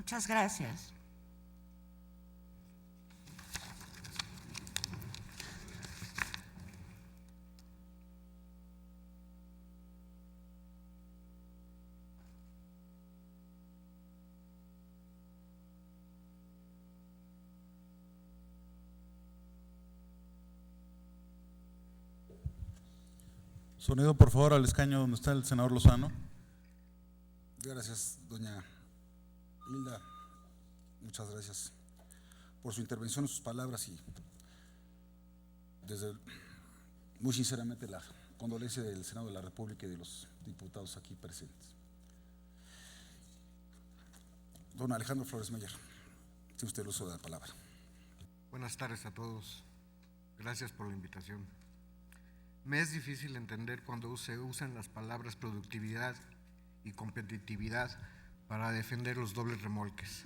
Muchas gracias. Sonido, por favor, al escaño donde está el senador Lozano. Gracias, doña Hilda. Muchas gracias por su intervención, sus palabras y muy sinceramente la condolencia del Senado de la República y de los diputados aquí presentes. Don Alejandro Flores Meyer, tiene usted el uso de la palabra. Buenas tardes a todos. Gracias por la invitación. Me es difícil entender cuando se usan las palabras productividad y competitividad para defender los dobles remolques.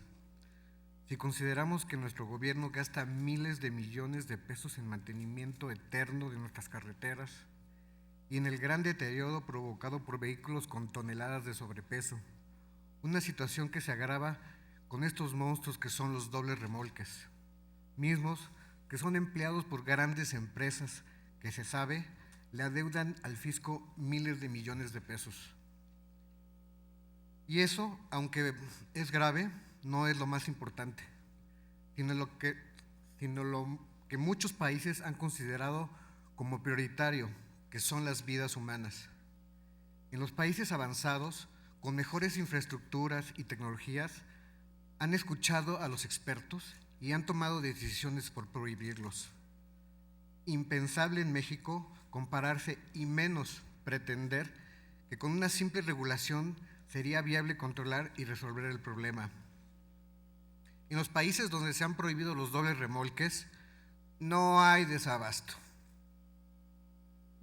Si consideramos que nuestro gobierno gasta miles de millones de pesos en mantenimiento eterno de nuestras carreteras y en el gran deterioro provocado por vehículos con toneladas de sobrepeso, una situación que se agrava con estos monstruos que son los dobles remolques, mismos que son empleados por grandes empresas que se sabe le adeudan al fisco miles de millones de pesos. Y eso, aunque es grave, no es lo más importante, sino lo que muchos países han considerado como prioritario, que son las vidas humanas. En los países avanzados, con mejores infraestructuras y tecnologías, han escuchado a los expertos y han tomado decisiones por prohibirlos. Impensable en México compararse y menos pretender que con una simple regulación sería viable controlar y resolver el problema. En los países donde se han prohibido los dobles remolques, no hay desabasto,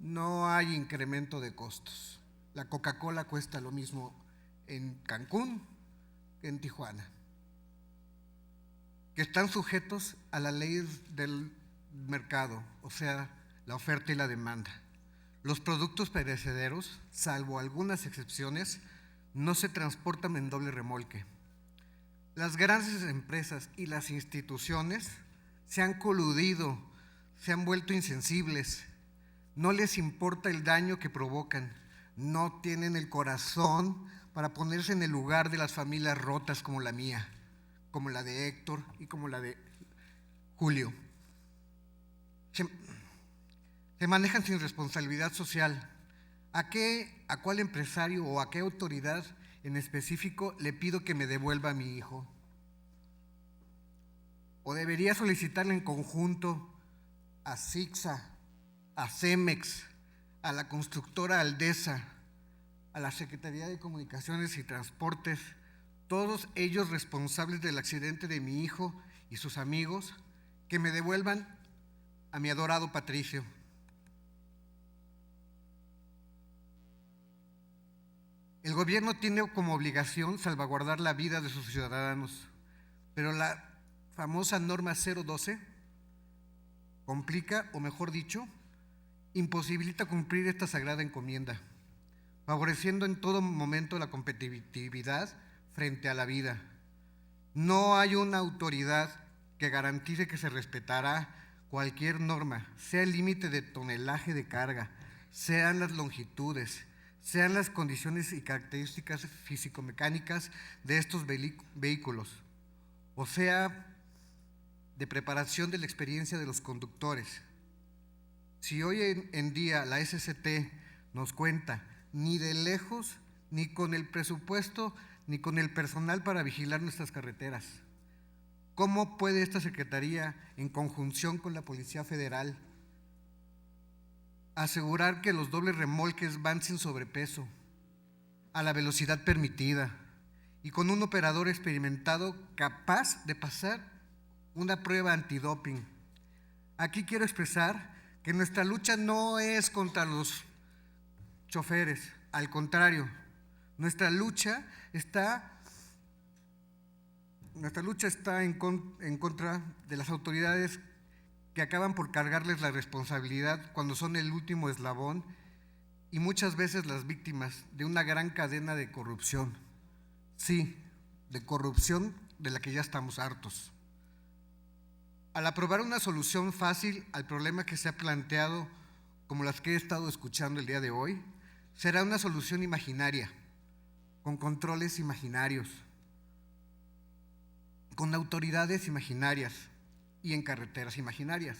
no hay incremento de costos. La Coca-Cola cuesta lo mismo en Cancún que en Tijuana, que están sujetos a la ley del mercado, o sea, la oferta y la demanda. Los productos perecederos, salvo algunas excepciones, no se transportan en doble remolque. Las grandes empresas y las instituciones se han coludido, se han vuelto insensibles, no les importa el daño que provocan, no tienen el corazón para ponerse en el lugar de las familias rotas como la mía, como la de Héctor y como la de Julio. Se manejan sin responsabilidad social. ¿A cuál empresario o a qué autoridad en específico le pido que me devuelva a mi hijo? ¿O debería solicitarle en conjunto a Sixa, a Cemex, a la constructora Aldesa, a la Secretaría de Comunicaciones y Transportes, todos ellos responsables del accidente de mi hijo y sus amigos, que me devuelvan a mi adorado Patricio? El gobierno tiene como obligación salvaguardar la vida de sus ciudadanos, pero la famosa norma 012 complica, o mejor dicho, imposibilita cumplir esta sagrada encomienda, favoreciendo en todo momento la competitividad frente a la vida. No hay una autoridad que garantice que se respetará cualquier norma, sea el límite de tonelaje de carga, sean las longitudes, sean las condiciones y características físico-mecánicas de estos vehículos, o sea, de preparación de la experiencia de los conductores. Si hoy en día la SCT nos cuenta, ni de lejos, ni con el presupuesto, ni con el personal para vigilar nuestras carreteras, ¿cómo puede esta Secretaría, en conjunción con la Policía Federal, asegurar que los dobles remolques van sin sobrepeso, a la velocidad permitida y con un operador experimentado capaz de pasar una prueba antidoping? Aquí quiero expresar que nuestra lucha no es contra los choferes, al contrario, nuestra lucha está en contra de las autoridades que acaban por cargarles la responsabilidad cuando son el último eslabón y muchas veces las víctimas de una gran cadena de corrupción. Sí, de corrupción de la que ya estamos hartos. Al aprobar una solución fácil al problema que se ha planteado, como las que he estado escuchando el día de hoy, será una solución imaginaria, con controles imaginarios, con autoridades imaginarias y en carreteras imaginarias.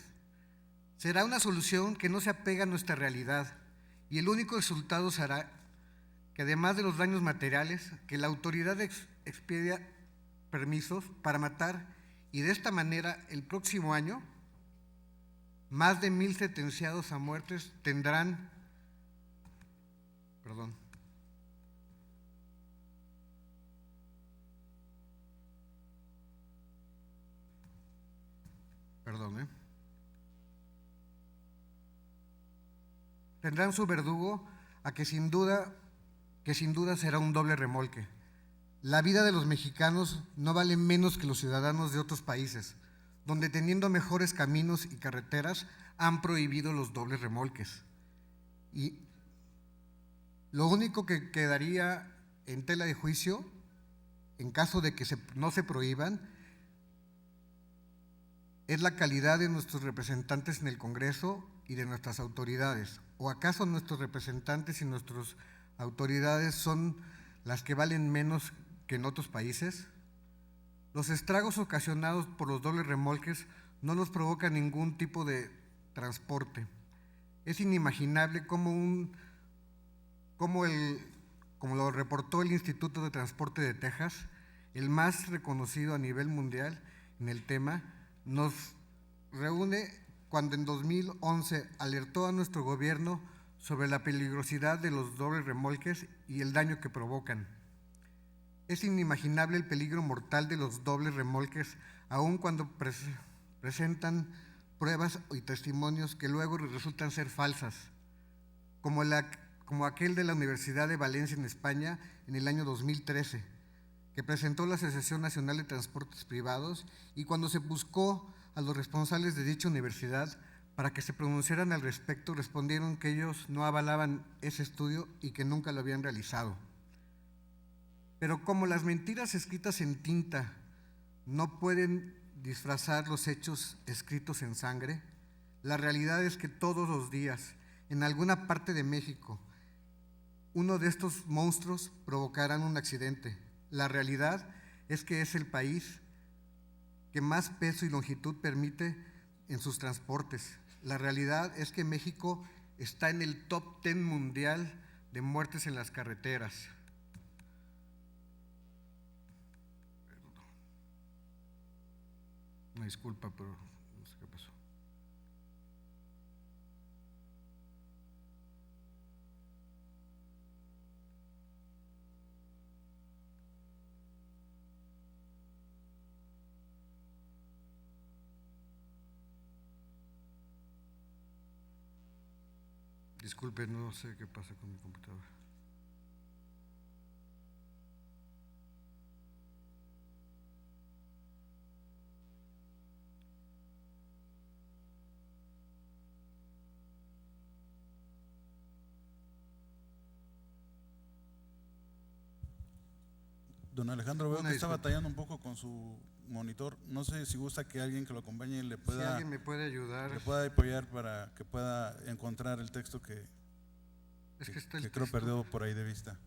Será una solución que no se apega a nuestra realidad y el único resultado será que, además de los daños materiales, que la autoridad expedia permisos para matar y de esta manera el próximo año más de 1,000 sentenciados a muertes tendrán tendrán su verdugo a que sin duda será un doble remolque. La vida de los mexicanos no vale menos que los ciudadanos de otros países, donde teniendo mejores caminos y carreteras han prohibido los dobles remolques. Y lo único que quedaría en tela de juicio, en caso de que no se prohíban, es la calidad de nuestros representantes en el Congreso y de nuestras autoridades. ¿O acaso nuestros representantes y nuestras autoridades son las que valen menos que en otros países? Los estragos ocasionados por los dobles remolques no los provoca ningún tipo de transporte. Es inimaginable como lo reportó el Instituto de Transporte de Texas, el más reconocido a nivel mundial en el tema, nos reúne cuando en 2011 alertó a nuestro gobierno sobre la peligrosidad de los dobles remolques y el daño que provocan. Es inimaginable el peligro mortal de los dobles remolques, aun cuando presentan pruebas y testimonios que luego resultan ser falsas, como aquel de la Universidad de Valencia en España en el año 2013, que presentó la Asociación Nacional de Transportes Privados, y cuando se buscó a los responsables de dicha universidad para que se pronunciaran al respecto, respondieron que ellos no avalaban ese estudio y que nunca lo habían realizado. Pero como las mentiras escritas en tinta no pueden disfrazar los hechos escritos en sangre, la realidad es que todos los días, en alguna parte de México, uno de estos monstruos provocarán un accidente. La realidad es que es el país que más peso y longitud permite en sus transportes. La realidad es que México está en el top 10 mundial de muertes en las carreteras. Una disculpa, pero no sé qué pasó. Disculpe, no sé qué pasa con mi computadora. Don Alejandro, veo Una que está disculpa. batallando un poco con su monitor. No sé si gusta que alguien que lo acompañe le Si pueda, alguien me puede ayudar. le pueda apoyar para que pueda encontrar el texto que Es que está el creo texto. perdió por ahí de vista.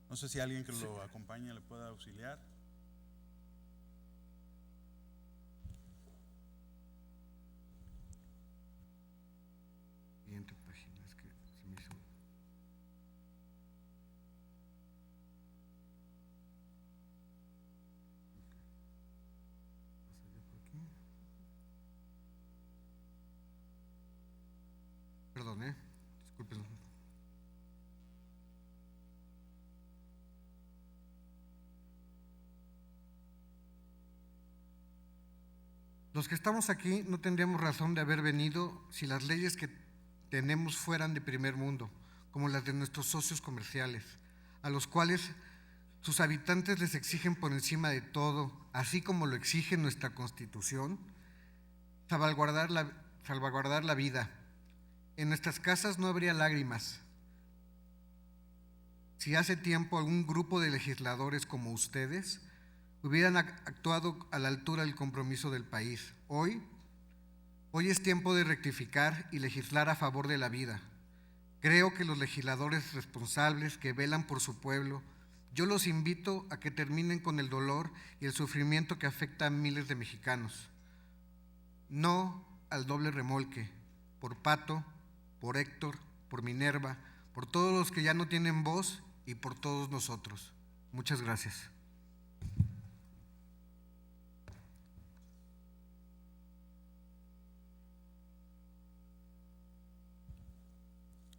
No sé si alguien que lo acompañe le pueda auxiliar. Siguiente página, es que se me hizo. Pasaría por aquí. Perdón, disculpen. Los que estamos aquí no tendríamos razón de haber venido si las leyes que tenemos fueran de primer mundo, como las de nuestros socios comerciales, a los cuales sus habitantes les exigen por encima de todo, así como lo exige nuestra Constitución, salvaguardar la vida. En nuestras casas no habría lágrimas si hace tiempo algún grupo de legisladores como ustedes hubieran actuado a la altura del compromiso del país. Hoy es tiempo de rectificar y legislar a favor de la vida. Creo que los legisladores responsables que velan por su pueblo, yo los invito a que terminen con el dolor y el sufrimiento que afecta a miles de mexicanos. No al doble remolque, por Pato, por Héctor, por Minerva, por todos los que ya no tienen voz y por todos nosotros. Muchas gracias.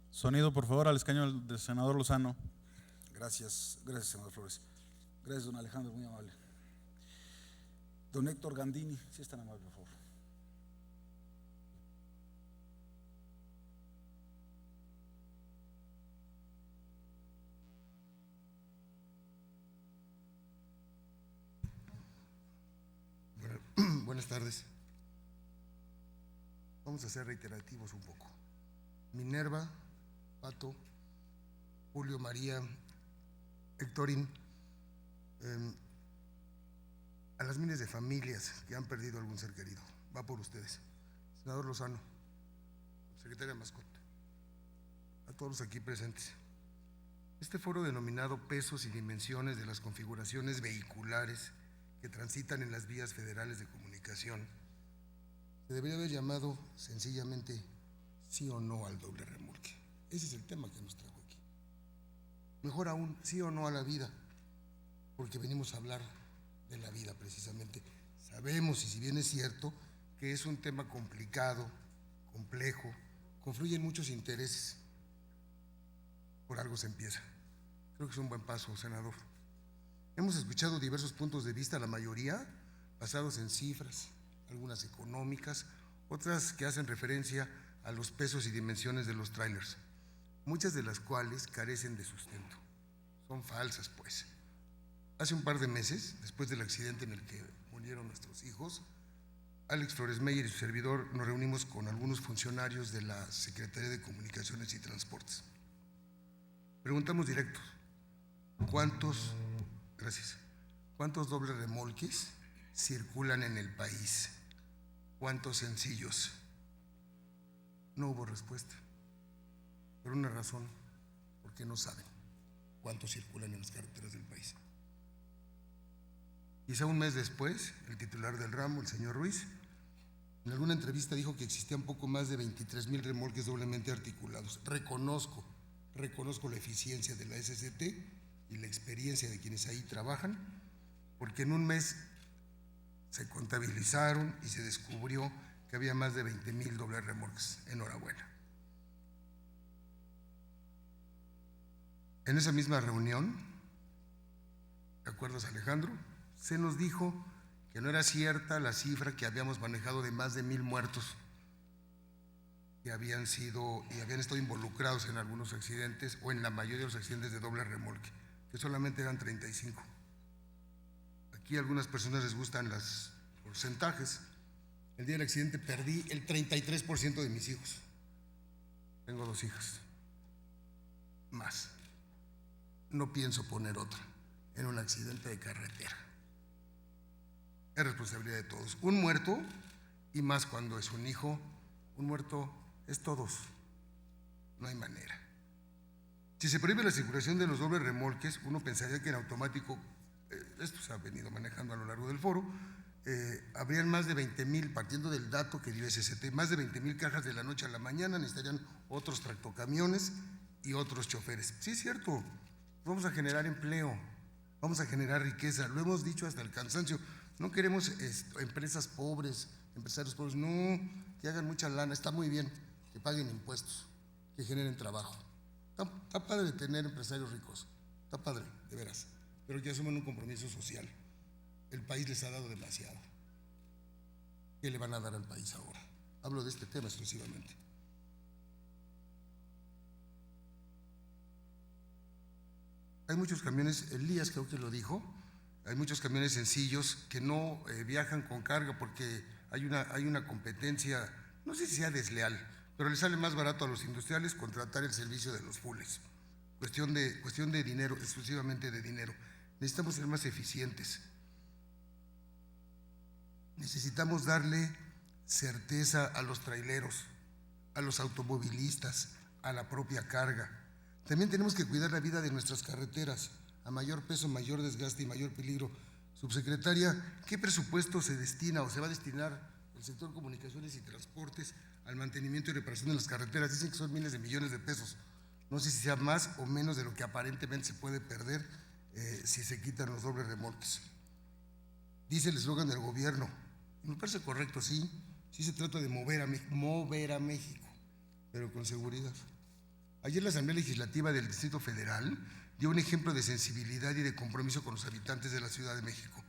Sonido, por favor, al escaño del senador Lozano. Gracias, senador Flores. Gracias, don Alejandro, muy amable. Don Héctor Gandini, si es tan amable, por favor. Buenas tardes. Vamos a ser reiterativos un poco. Minerva, Pato, Julio, María, Héctorín, a las miles de familias que han perdido algún ser querido, va por ustedes. Senador Lozano, secretaria Mascota, a todos los aquí presentes. Este foro denominado Pesos y Dimensiones de las Configuraciones Vehiculares que transitan en las vías federales de comunicación se debería haber llamado sencillamente sí o no al doble remolque. Ese es el tema que nos trajo aquí. Mejor aún, sí o no a la vida, porque venimos a hablar de la vida precisamente. Sabemos, y si bien es cierto, que es un tema complicado, complejo, confluyen muchos intereses. Por algo se empieza. Creo que es un buen paso, senador. Hemos escuchado diversos puntos de vista, la mayoría basados en cifras, algunas económicas, otras que hacen referencia a los pesos y dimensiones de los trailers, muchas de las cuales carecen de sustento. Son falsas, pues. Hace un par de meses, después del accidente en el que murieron nuestros hijos, Alex Flores Meyer y su servidor nos reunimos con algunos funcionarios de la Secretaría de Comunicaciones y Transportes. Preguntamos directos, ¿cuántos dobles remolques circulan en el país? ¿Cuántos sencillos? No hubo respuesta, por una razón, porque no saben cuántos circulan en las carreteras del país. Quizá un mes después, el titular del ramo, el señor Ruiz, en alguna entrevista dijo que existían poco más de 23,000 remolques doblemente articulados. Reconozco la eficiencia de la SCT y la experiencia de quienes ahí trabajan, porque en un mes se contabilizaron y se descubrió que había más de 20,000 dobles remolques. Enhorabuena. En esa misma reunión, ¿te acuerdas, Alejandro? Se nos dijo que no era cierta la cifra que habíamos manejado de más de 1,000 muertos que habían estado involucrados en algunos accidentes o en la mayoría de los accidentes de doble remolque, que solamente eran 35. Aquí a algunas personas les gustan los porcentajes. El día del accidente perdí el 33% de mis hijos. Tengo 2 hijas más. No pienso poner otra en un accidente de carretera. Es responsabilidad de todos. Un muerto, y más cuando es un hijo, un muerto es todos. No hay manera. Si se prohíbe la circulación de los dobles remolques, uno pensaría que en automático, esto se ha venido manejando a lo largo del foro, habrían más de 20,000, partiendo del dato que dio SCT, más de 20,000 cajas de la noche a la mañana, necesitarían otros tractocamiones y otros choferes. Sí, es cierto, vamos a generar empleo, vamos a generar riqueza, lo hemos dicho hasta el cansancio. No queremos empresas pobres, empresarios pobres, no, que hagan mucha lana, está muy bien, que paguen impuestos, que generen trabajo. Está padre tener empresarios ricos, está padre, de veras, pero que asuman un compromiso social. El país les ha dado demasiado. ¿Qué le van a dar al país ahora? Hablo de este tema exclusivamente. Hay muchos camiones, Elías creo que lo dijo, hay muchos camiones sencillos que no viajan con carga porque hay una competencia, no sé si sea desleal, pero les sale más barato a los industriales contratar el servicio de los fulles. Cuestión de dinero, exclusivamente de dinero. Necesitamos ser más eficientes. Necesitamos darle certeza a los traileros, a los automovilistas, a la propia carga. También tenemos que cuidar la vida de nuestras carreteras. A mayor peso, mayor desgaste y mayor peligro. Subsecretaria, ¿qué presupuesto se destina o se va a destinar el sector comunicaciones y transportes al mantenimiento y reparación de las carreteras? Dicen que son miles de millones de pesos. No sé si sea más o menos de lo que aparentemente se puede perder si se quitan los dobles remolques. Dice el eslogan del gobierno, me parece correcto, sí se trata de mover a México, pero con seguridad. Ayer la Asamblea Legislativa del Distrito Federal dio un ejemplo de sensibilidad y de compromiso con los habitantes de la Ciudad de México.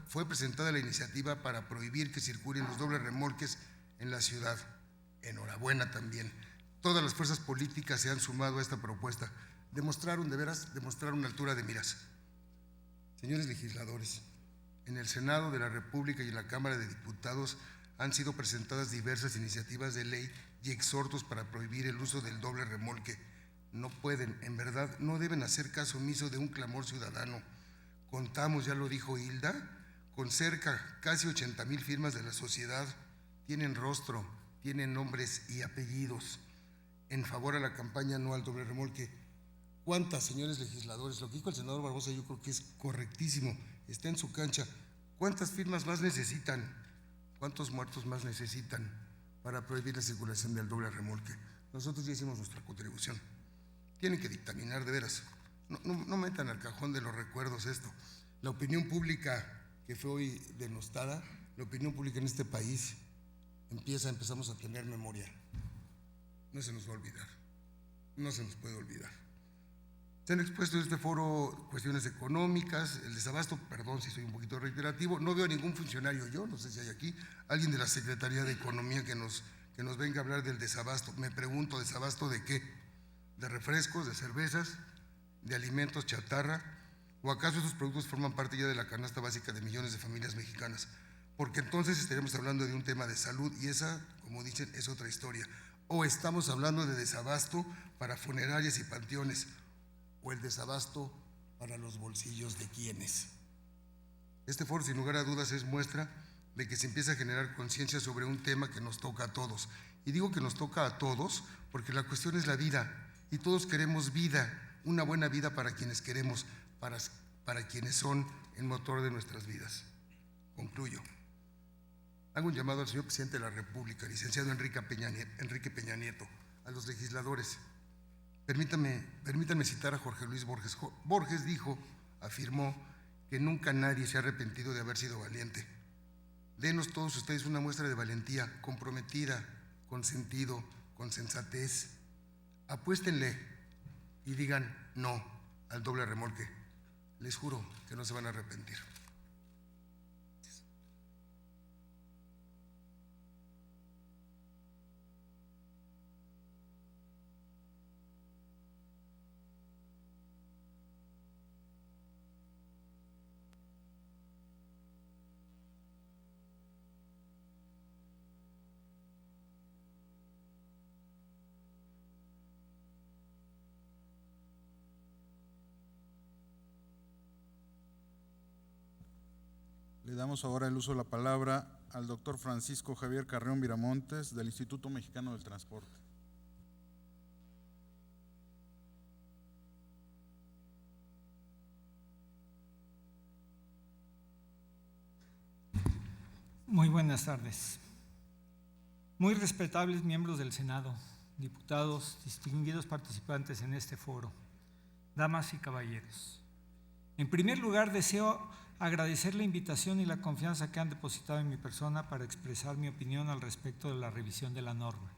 Fue presentada la iniciativa para prohibir que circulen los dobles remolques en la ciudad. Enhorabuena también. Todas las fuerzas políticas se han sumado a esta propuesta. Demostraron altura de miras. Señores legisladores, en el Senado de la República y en la Cámara de Diputados han sido presentadas diversas iniciativas de ley y exhortos para prohibir el uso del doble remolque. No pueden, en verdad, no deben hacer caso omiso de un clamor ciudadano. Contamos, ya lo dijo Hilda, con casi 80,000 firmas de la sociedad. Tienen rostro, tienen nombres y apellidos en favor a la campaña no al doble remolque. ¿Cuántas, señores legisladores? Lo que dijo el senador Barbosa yo creo que es correctísimo, está en su cancha. ¿Cuántas firmas más necesitan? ¿Cuántos muertos más necesitan para prohibir la circulación del doble remolque? Nosotros ya hicimos nuestra contribución. Tienen que dictaminar de veras. No metan al cajón de los recuerdos esto. La opinión pública que fue hoy denostada, la opinión pública en este país empezamos a tener memoria. No se nos va a olvidar, no se nos puede olvidar. Se han expuesto en este foro cuestiones económicas, el desabasto, perdón si soy un poquito reiterativo, no veo a ningún funcionario, yo no sé si hay aquí, alguien de la Secretaría de Economía que nos venga a hablar del desabasto. Me pregunto, ¿desabasto de qué? ¿De refrescos, de cervezas, de alimentos chatarra? ¿O acaso esos productos forman parte ya de la canasta básica de millones de familias mexicanas? Porque entonces estaríamos hablando de un tema de salud y esa, como dicen, es otra historia. O estamos hablando de desabasto para funerarias y panteones, o el desabasto para los bolsillos de quienes. Este foro, sin lugar a dudas, es muestra de que se empieza a generar conciencia sobre un tema que nos toca a todos. Y digo que nos toca a todos porque la cuestión es la vida, y todos queremos vida, una buena vida para quienes queremos, para quienes son el motor de nuestras vidas. Concluyo. Hago un llamado al señor presidente de la República, licenciado Enrique Peña Nieto, a los legisladores. Permítanme citar a Jorge Luis Borges. Borges afirmó que nunca nadie se ha arrepentido de haber sido valiente. Denos todos ustedes una muestra de valentía, comprometida, con sentido, con sensatez. Apuéstenle y digan no al doble remolque. Les juro que no se van a arrepentir. Le damos ahora el uso de la palabra al doctor Francisco Javier Carreón Viramontes del Instituto Mexicano del Transporte. Muy buenas tardes. Muy respetables miembros del Senado, diputados, distinguidos participantes en este foro, damas y caballeros. En primer lugar, deseo agradecer la invitación y la confianza que han depositado en mi persona para expresar mi opinión al respecto de la revisión de la norma.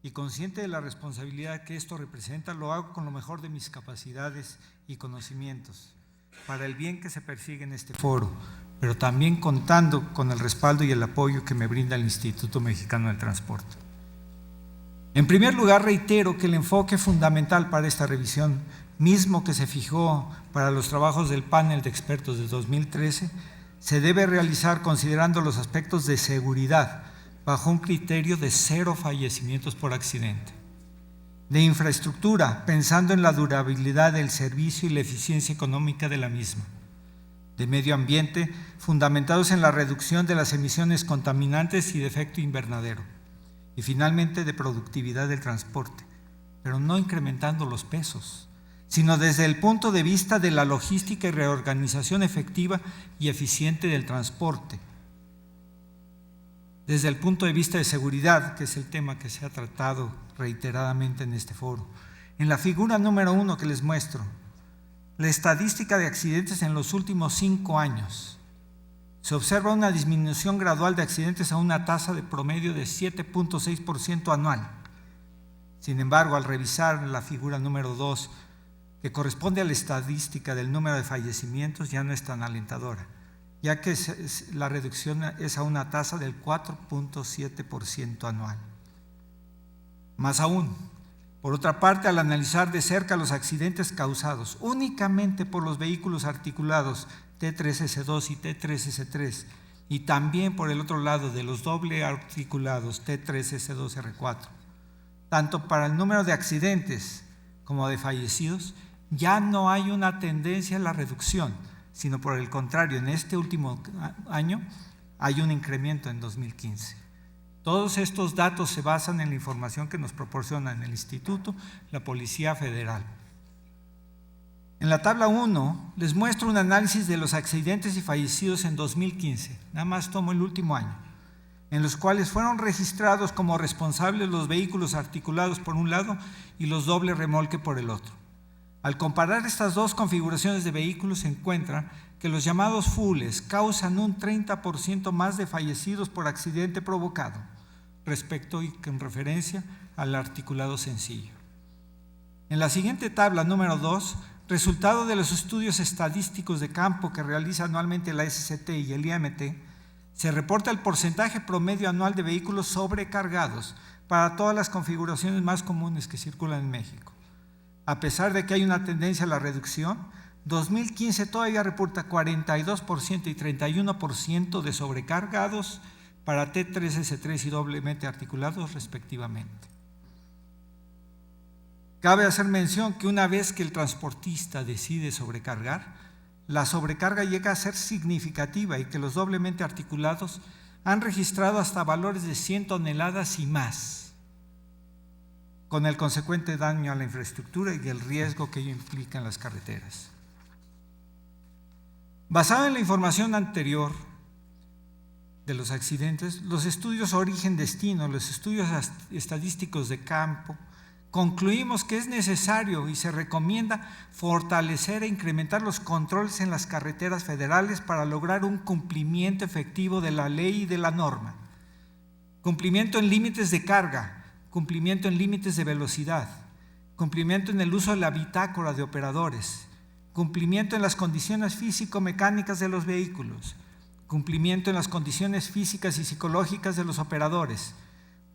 Y consciente de la responsabilidad que esto representa, lo hago con lo mejor de mis capacidades y conocimientos, para el bien que se persigue en este foro, pero también contando con el respaldo y el apoyo que me brinda el Instituto Mexicano del Transporte. En primer lugar, reitero que el enfoque fundamental para esta revisión, mismo que se fijó para los trabajos del panel de expertos de 2013, se debe realizar considerando los aspectos de seguridad bajo un criterio de 0 fallecimientos por accidente, de infraestructura pensando en la durabilidad del servicio y la eficiencia económica de la misma, de medio ambiente fundamentados en la reducción de las emisiones contaminantes y de efecto invernadero, y finalmente de productividad del transporte, pero no incrementando los pesos, sino desde el punto de vista de la logística y reorganización efectiva y eficiente del transporte, desde el punto de vista de seguridad, que es el tema que se ha tratado reiteradamente en este foro. En la figura número 1 que les muestro, la estadística de accidentes en los últimos 5 años. Se observa una disminución gradual de accidentes a una tasa de promedio de 7.6% anual. Sin embargo, al revisar la figura número 2, que corresponde a la estadística del número de fallecimientos, ya no es tan alentadora, ya que la reducción es a una tasa del 4.7% anual. Más aún, por otra parte, al analizar de cerca los accidentes causados únicamente por los vehículos articulados T3S2 y T3S3, y también por el otro lado de los doble articulados T3S2R4, tanto para el número de accidentes como de fallecidos, ya no hay una tendencia a la reducción, sino por el contrario, en este último año hay un incremento en 2015. Todos estos datos se basan en la información que nos proporcionan el Instituto, la Policía Federal. En la tabla 1 les muestro un análisis de los accidentes y fallecidos en 2015, nada más tomo el último año, en los cuales fueron registrados como responsables los vehículos articulados por un lado y los doble remolque por el otro. Al comparar estas dos configuraciones de vehículos se encuentra que los llamados fulls causan un 30% más de fallecidos por accidente provocado respecto y en referencia al articulado sencillo. En la siguiente tabla, número 2, resultado de los estudios estadísticos de campo que realiza anualmente la SCT y el IMT, se reporta el porcentaje promedio anual de vehículos sobrecargados para todas las configuraciones más comunes que circulan en México. A pesar de que hay una tendencia a la reducción, 2015 todavía reporta 42% y 31% de sobrecargados para T3S3 y doblemente articulados respectivamente. Cabe hacer mención que una vez que el transportista decide sobrecargar, la sobrecarga llega a ser significativa y que los doblemente articulados han registrado hasta valores de 100 toneladas y más, con el consecuente daño a la infraestructura y el riesgo que ello implica en las carreteras. Basado en la información anterior de los accidentes, los estudios origen-destino, los estudios estadísticos de campo, concluimos que es necesario y se recomienda fortalecer e incrementar los controles en las carreteras federales para lograr un cumplimiento efectivo de la ley y de la norma. Cumplimiento en límites de carga, cumplimiento en límites de velocidad, cumplimiento en el uso de la bitácora de operadores, cumplimiento en las condiciones físico-mecánicas de los vehículos, cumplimiento en las condiciones físicas y psicológicas de los operadores,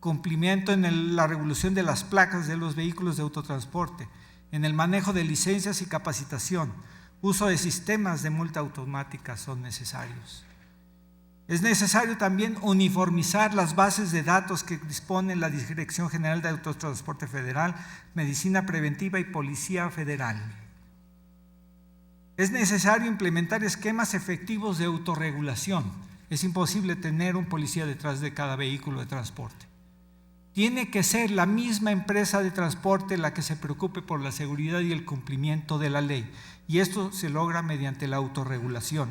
cumplimiento en la regulación de las placas de los vehículos de autotransporte, en el manejo de licencias y capacitación, uso de sistemas de multa automática son necesarios. Es necesario también uniformizar las bases de datos que dispone la Dirección General de Autotransporte Federal, Medicina Preventiva y Policía Federal. Es necesario implementar esquemas efectivos de autorregulación. Es imposible tener un policía detrás de cada vehículo de transporte. Tiene que ser la misma empresa de transporte la que se preocupe por la seguridad y el cumplimiento de la ley, y esto se logra mediante la autorregulación.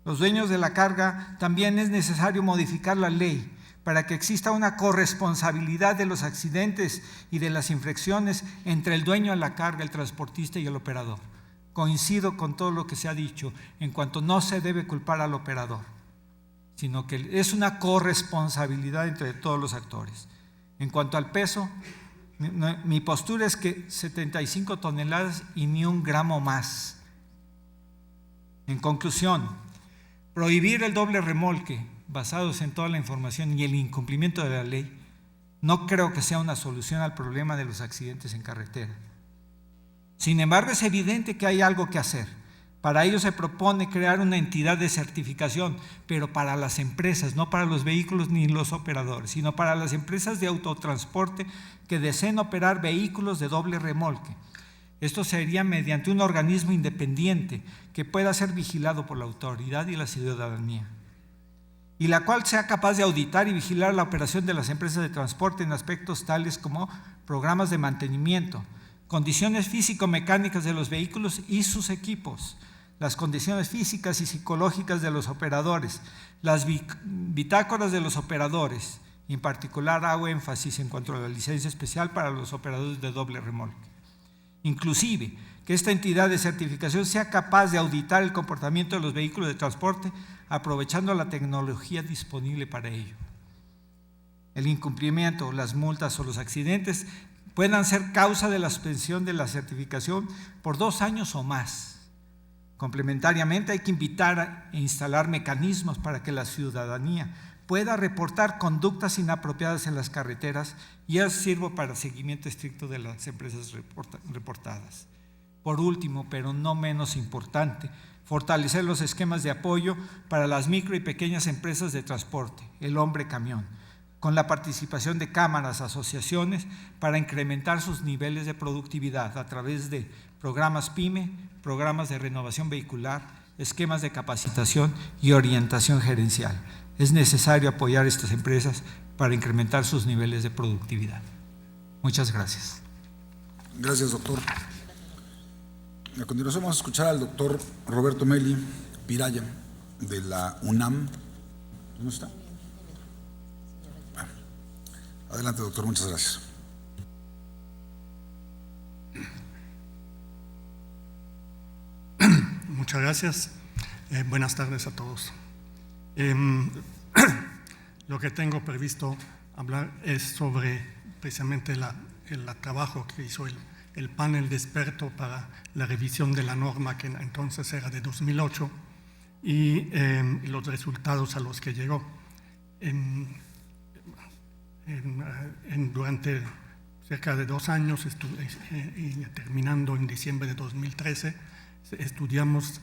Los dueños de la carga también es necesario modificar la ley para que exista una corresponsabilidad de los accidentes y de las infracciones entre el dueño de la carga, el transportista y el operador. Coincido con todo lo que se ha dicho en cuanto no se debe culpar al operador, sino que es una corresponsabilidad entre todos los actores. En cuanto al peso, mi postura es que 75 toneladas y ni un gramo más. En conclusión, prohibir el doble remolque basados en toda la información y el incumplimiento de la ley no creo que sea una solución al problema de los accidentes en carretera. Sin embargo, es evidente que hay algo que hacer. Para ello se propone crear una entidad de certificación, pero para las empresas, no para los vehículos ni los operadores, sino para las empresas de autotransporte que deseen operar vehículos de doble remolque. Esto sería mediante un organismo independiente que pueda ser vigilado por la autoridad y la ciudadanía, y la cual sea capaz de auditar y vigilar la operación de las empresas de transporte en aspectos tales como programas de mantenimiento, condiciones físico-mecánicas de los vehículos y sus equipos, las condiciones físicas y psicológicas de los operadores, las bitácoras de los operadores, y en particular hago énfasis en cuanto a la licencia especial para los operadores de doble remolque. Inclusive, que esta entidad de certificación sea capaz de auditar el comportamiento de los vehículos de transporte aprovechando la tecnología disponible para ello. El incumplimiento, las multas o los accidentes puedan ser causa de la suspensión de la certificación por 2 años o más. Complementariamente, hay que invitar e instalar mecanismos para que la ciudadanía pueda reportar conductas inapropiadas en las carreteras y eso sirva para seguimiento estricto de las empresas reportadas. Por último, pero no menos importante, fortalecer los esquemas de apoyo para las micro y pequeñas empresas de transporte, el hombre camión, con la participación de cámaras, asociaciones, para incrementar sus niveles de productividad a través de programas PYME, programas de renovación vehicular, esquemas de capacitación y orientación gerencial. Es necesario apoyar a estas empresas para incrementar sus niveles de productividad. Muchas gracias. Gracias, doctor. A continuación vamos a escuchar al doctor Roberto Meli Piraya, de la UNAM. ¿Dónde está? Bueno, adelante, doctor, muchas gracias. Muchas gracias. Buenas tardes a todos. Lo que tengo previsto hablar es sobre precisamente el trabajo que hizo el panel de expertos para la revisión de la norma, que entonces era de 2008, y los resultados a los que llegó. Durante cerca de 2 años, y terminando en diciembre de 2013, estudiamos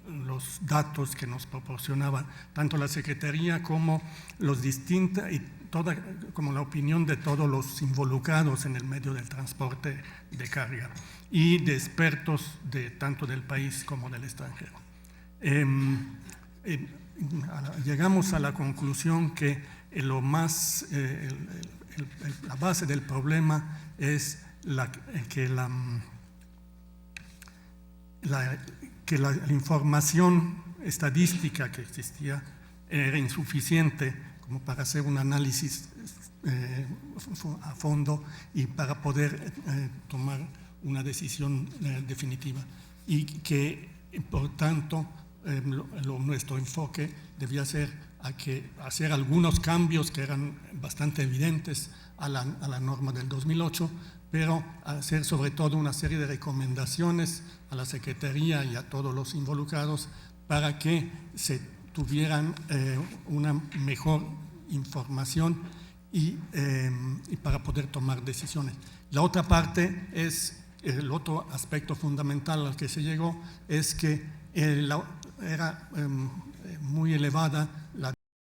los datos que nos proporcionaba tanto la Secretaría como los distintos y como la opinión de todos los involucrados en el medio del transporte de carga y de expertos tanto del país como del extranjero. Llegamos a la conclusión que la base del problema es que la información estadística que existía era insuficiente como para hacer un análisis a fondo y para poder tomar una decisión definitiva, y que por tanto nuestro enfoque debía ser hacer algunos cambios que eran bastante evidentes a la norma del 2008, pero hacer sobre todo una serie de recomendaciones a la Secretaría y a todos los involucrados para que se tuvieran una mejor información y para poder tomar decisiones. La otra parte es, el otro aspecto fundamental al que se llegó, es que era muy elevada